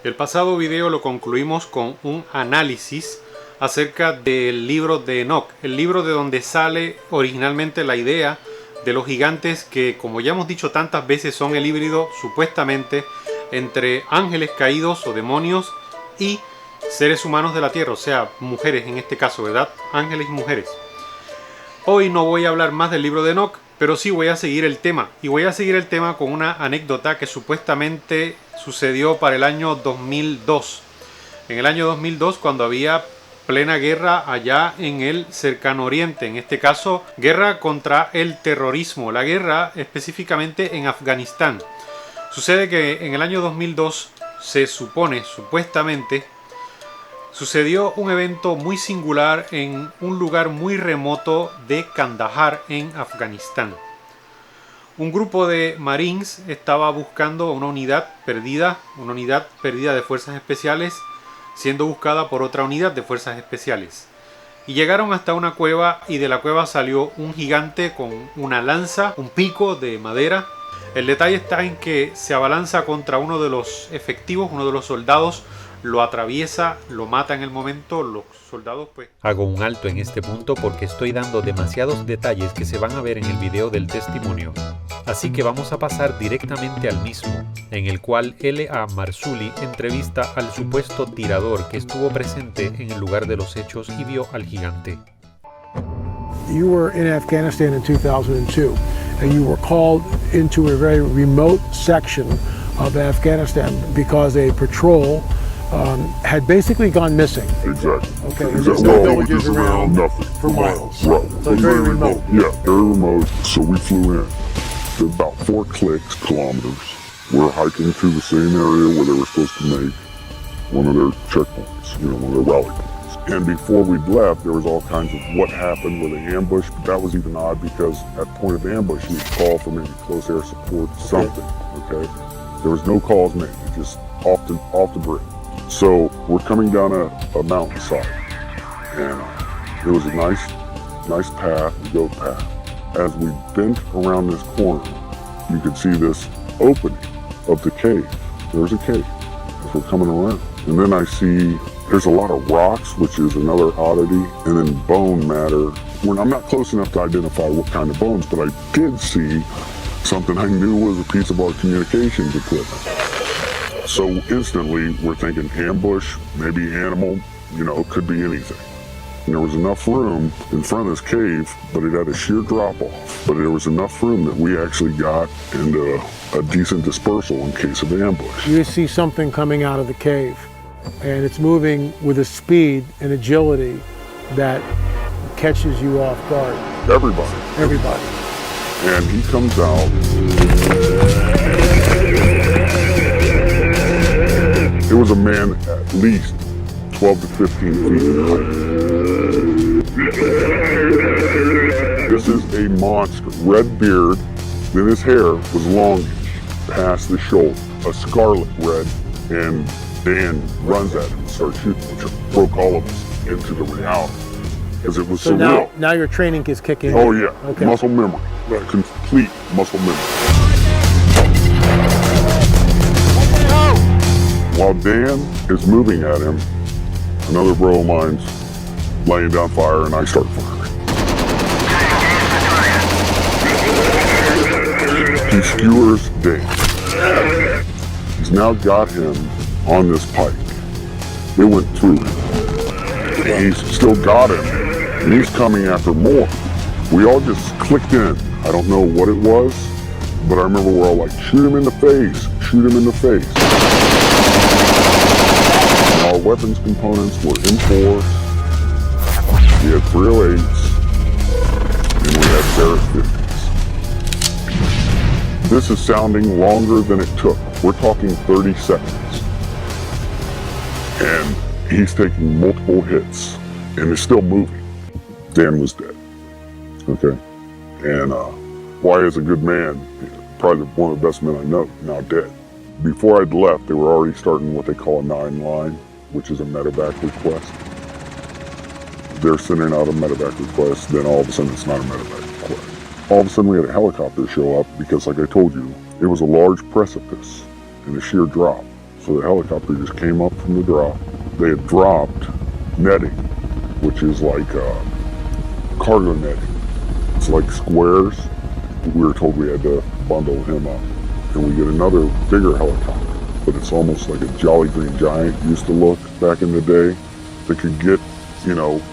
El pasado video lo concluimos con un análisis acerca del libro de Enoch, el libro de donde sale originalmente la idea de los gigantes que, como ya hemos dicho tantas veces, son el híbrido supuestamente entre ángeles caídos o demonios y seres humanos de la tierra, o sea, mujeres en este caso, ¿verdad? Ángeles y mujeres. Hoy no voy a hablar más del libro de Enoch, pero sí voy a seguir el tema. Y voy a seguir el tema con una anécdota que supuestamente sucedió para el año 2002. En el año 2002, cuando había plena guerra allá en el cercano oriente, en este caso guerra contra el terrorismo, la guerra específicamente en Afganistán. Sucede que en el año 2002 se supone, supuestamente, sucedió un evento muy singular en un lugar muy remoto de Kandahar en Afganistán. Un grupo de marines estaba buscando una unidad perdida de fuerzas especiales, siendo buscada por otra unidad de fuerzas especiales. Y llegaron hasta una cueva y de la cueva salió un gigante con una lanza, un pico de madera. El detalle está en que se abalanza contra uno de los efectivos, uno de los soldados, lo atraviesa, lo mata en el momento, los soldados pues... Hago un alto en este punto porque estoy dando demasiados detalles que se van a ver en el video del testimonio. Así que vamos a pasar directamente al mismo, en el cual L.A. Marzulli entrevista al supuesto tirador que estuvo presente en el lugar de los hechos y vio al gigante. You were in Afghanistan in 2002, and you were called into a very remote section of Afghanistan because a patrol had basically gone missing. Exactly. Okay. Exactly. There's no villages around nothing. for miles. Right. So it's very remote. Yeah, very remote. So we flew in. Did about 4 kilometers. We're hiking through the same area where they were supposed to make one of their checkpoints, one of their rally points. And before we left, there was all kinds of what happened with the ambush, but that was even odd because at the point of ambush, you would call for maybe close air support, something, okay? There was no calls made, just off the grid. So we're coming down a mountainside, and it was a nice path, a goat path. As we bent around this corner, you could see this opening of the cave. There's a cave as we're coming around. And then I see there's a lot of rocks, which is another oddity, and then bone matter. When I'm not close enough to identify what kind of bones, but I did see something I knew was a piece of our communications equipment. So instantly we're thinking ambush, maybe animal, it could be anything. And there was enough room in front of this cave, but it had a sheer drop off. But there was enough room that we actually got into a decent dispersal in case of ambush. You see something coming out of the cave, and it's moving with a speed and agility that catches you off guard. Everybody. And he comes out. It was a man at least 12 to 15 feet in height. This is a monster. Red beard, then his hair was longish, past the shoulder, a scarlet red, and Dan runs at him and starts shooting, which broke all of us into the reality. Because it was so surreal. Now your training is kicking in. Oh yeah, okay. Muscle memory, complete muscle memory. While Dan is moving at him, another bro of mine's laying down fire and I start firing. He skewers Dan. He's now got him on this pike. It went through him. And he's still got him, and he's coming after more. We all just clicked in. I don't know what it was, but I remember we're all like, shoot him in the face, shoot him in the face. And our weapons components were M4s, we had 308s, and we had Barrett 50s. This is sounding longer than it took. We're talking 30 seconds. And he's taking multiple hits, and is still moving. Dan was dead, okay? And why is a good man, probably one of the best men I know, now dead. Before I'd left, they were already starting what they call a 9-line, which is a medevac request. They're sending out a medevac request, then all of a sudden it's not a medevac request. All of a sudden we had a helicopter show up because, like I told you, it was a large precipice and a sheer drop. So So the helicopter just came up from the drop. They had dropped netting, which is like cargo netting. It's like squares. We were told we had to bundle him up. And we get another bigger helicopter, but it's almost like a Jolly Green Giant used to look back in the day that could get,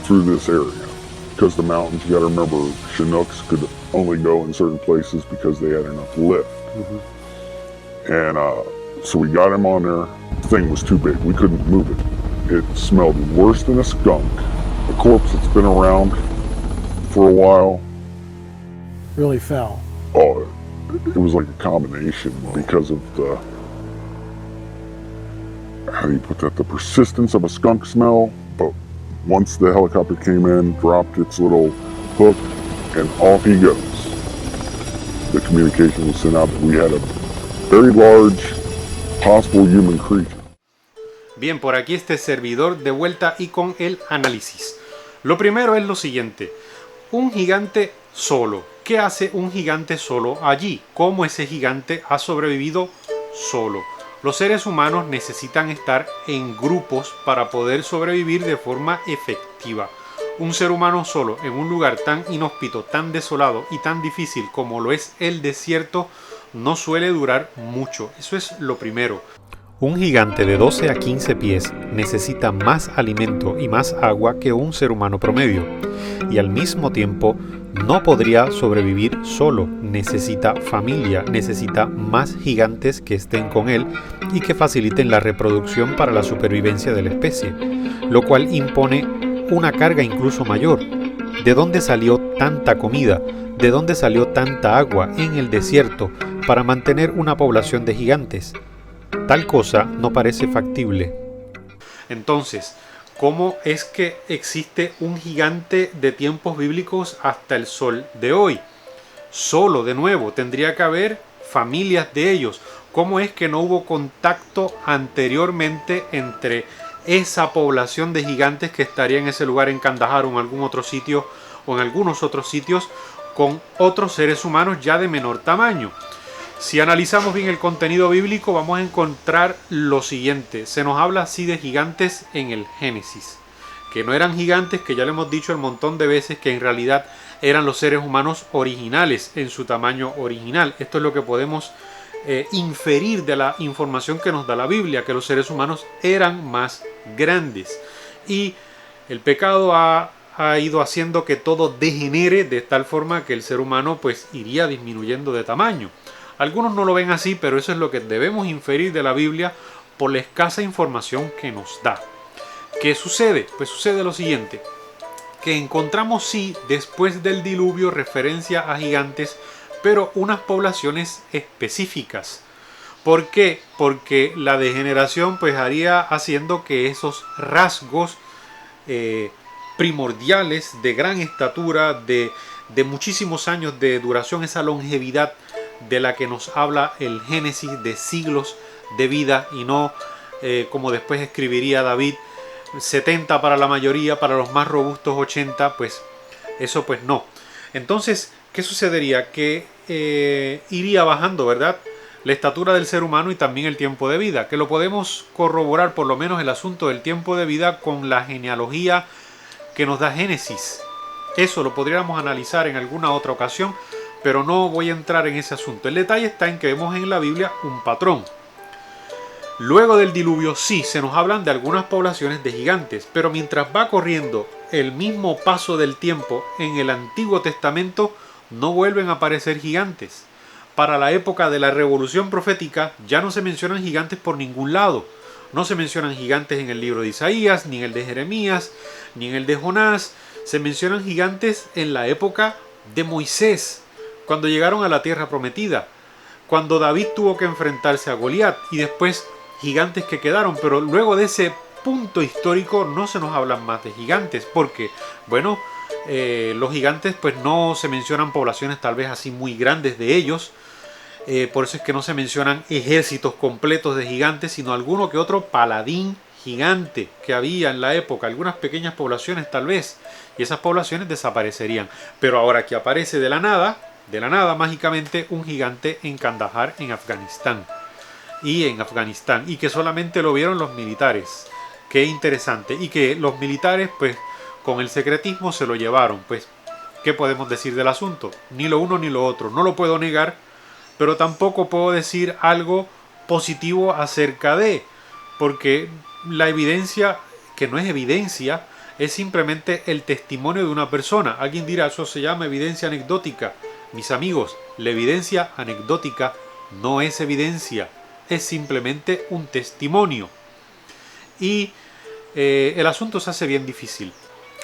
through this area. Because the mountains, you gotta remember, Chinooks could only go in certain places because they had enough lift. Mm-hmm. And so we got him on there. The thing was too big. We couldn't move it. It smelled worse than a skunk. A corpse that's been around for a while. Really foul. Oh, it was like a combination because of the, how do you put that, the persistence of a skunk smell. But once the helicopter came in, dropped its little hook, and off he goes. The communication was sent out that we had a very large possible human creature. Bien, por aquí este servidor de vuelta y con el análisis. Lo primero es lo siguiente. Un gigante solo. ¿Qué hace un gigante solo allí? ¿Cómo ese gigante ha sobrevivido solo? Los seres humanos necesitan estar en grupos para poder sobrevivir de forma efectiva. Un ser humano solo en un lugar tan inhóspito, tan desolado y tan difícil como lo es el desierto no suele durar mucho. Eso es lo primero. Un gigante de 12 a 15 pies necesita más alimento y más agua que un ser humano promedio, y al mismo tiempo no podría sobrevivir solo. Necesita familia, necesita más gigantes que estén con él y que faciliten la reproducción para la supervivencia de la especie, lo cual impone una carga incluso mayor. ¿De dónde salió tanta comida? ¿De dónde salió tanta agua en el desierto para mantener una población de gigantes? Tal cosa no parece factible. Entonces, ¿cómo es que existe un gigante de tiempos bíblicos hasta el sol de hoy? Solo, de nuevo, tendría que haber familias de ellos. ¿Cómo es que no hubo contacto anteriormente entre esa población de gigantes que estaría en ese lugar en Kandahar o en algún otro sitio o en algunos otros sitios con otros seres humanos ya de menor tamaño? Si analizamos bien el contenido bíblico vamos a encontrar lo siguiente. Se nos habla así de gigantes en el Génesis, que no eran gigantes, que ya le hemos dicho un montón de veces que en realidad eran los seres humanos originales en su tamaño original. Esto es lo que podemos inferir de la información que nos da la Biblia, que los seres humanos eran más grandes. Y el pecado ha ido haciendo que todo degenere de tal forma que el ser humano pues iría disminuyendo de tamaño. Algunos no lo ven así, pero eso es lo que debemos inferir de la Biblia por la escasa información que nos da. ¿Qué sucede? Pues sucede lo siguiente, que encontramos sí después del diluvio referencia a gigantes, pero unas poblaciones específicas. ¿Por qué? Porque la degeneración pues haría haciendo que esos rasgos primordiales de gran estatura, de muchísimos años de duración, esa longevidad de la que nos habla el Génesis, de siglos de vida y no como después escribiría David, 70 para la mayoría, para los más robustos 80, pues eso pues no. Entonces, ¿qué sucedería? Que iría bajando, ¿verdad?, la estatura del ser humano y también el tiempo de vida, que lo podemos corroborar por lo menos el asunto del tiempo de vida con la genealogía que nos da Génesis. Eso lo podríamos analizar en alguna otra ocasión, pero no voy a entrar en ese asunto. El detalle está en que vemos en la Biblia un patrón. Luego del diluvio sí se nos hablan de algunas poblaciones de gigantes, pero mientras va corriendo el mismo paso del tiempo en el Antiguo Testamento no vuelven a aparecer gigantes. Para la época de la revolución profética ya no se mencionan gigantes por ningún lado. No se mencionan gigantes en el libro de Isaías, ni en el de Jeremías, ni en el de Jonás. Se mencionan gigantes en la época de Moisés, cuando llegaron a la tierra prometida, cuando David tuvo que enfrentarse a Goliat y después gigantes que quedaron, pero luego de ese punto histórico no se nos hablan más de gigantes, porque, bueno, los gigantes pues no se mencionan poblaciones tal vez así muy grandes de ellos, por eso es que no se mencionan ejércitos completos de gigantes, sino alguno que otro paladín gigante que había en la época, algunas pequeñas poblaciones tal vez, y esas poblaciones desaparecerían. Pero ahora que aparece de la nada mágicamente un gigante en Kandahar, en Afganistán. y en Afganistán, y que solamente lo vieron los militares. Qué interesante. Y que los militares, pues, con el secretismo se lo llevaron. Pues, ¿qué podemos decir del asunto? Ni lo uno ni lo otro. No lo puedo negar, pero tampoco puedo decir algo positivo acerca de, porque la evidencia, que no es evidencia, es simplemente el testimonio de una persona. Alguien dirá, eso se llama evidencia anecdótica. Mis amigos, la evidencia anecdótica no es evidencia, es simplemente un testimonio. Y el asunto se hace bien difícil.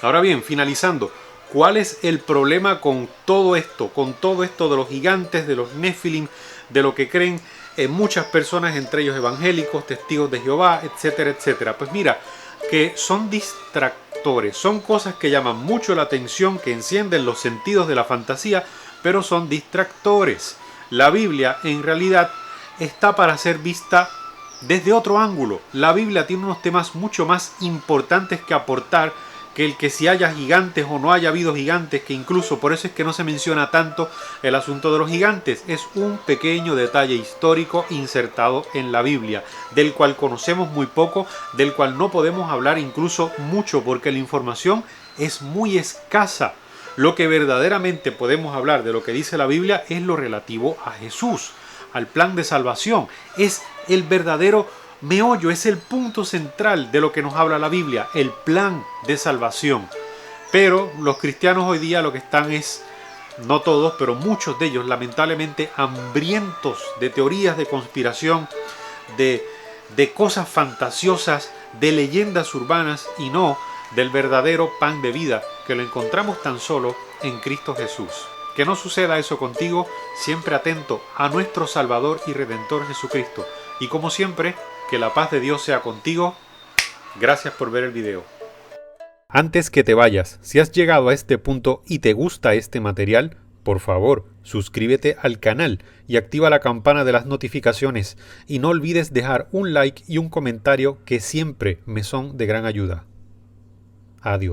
Ahora bien, finalizando, ¿cuál es el problema con todo esto? Con todo esto de los gigantes, de los Nefilim, de lo que creen muchas personas, entre ellos evangélicos, testigos de Jehová, etcétera, etcétera. Pues mira, que son distractores, son cosas que llaman mucho la atención, que encienden los sentidos de la fantasía, pero son distractores. La Biblia en realidad está para ser vista desde otro ángulo. La Biblia tiene unos temas mucho más importantes que aportar que el que si haya gigantes o no haya habido gigantes, que incluso por eso es que no se menciona tanto el asunto de los gigantes. Es un pequeño detalle histórico insertado en la Biblia, del cual conocemos muy poco, del cual no podemos hablar incluso mucho, porque la información es muy escasa. Lo que verdaderamente podemos hablar de lo que dice la Biblia es lo relativo a Jesús, al plan de salvación. Es el verdadero meollo, es el punto central de lo que nos habla la Biblia, el plan de salvación. Pero los cristianos hoy día lo que están es, no todos, pero muchos de ellos, lamentablemente, hambrientos de teorías de conspiración, de cosas fantasiosas, de leyendas urbanas, y no del verdadero pan de vida, que lo encontramos tan solo en Cristo Jesús. Que no suceda eso contigo, siempre atento a nuestro Salvador y Redentor Jesucristo. Y como siempre, que la paz de Dios sea contigo. Gracias por ver el video. Antes que te vayas, si has llegado a este punto y te gusta este material, por favor, suscríbete al canal y activa la campana de las notificaciones. Y no olvides dejar un like y un comentario que siempre me son de gran ayuda. Adiós.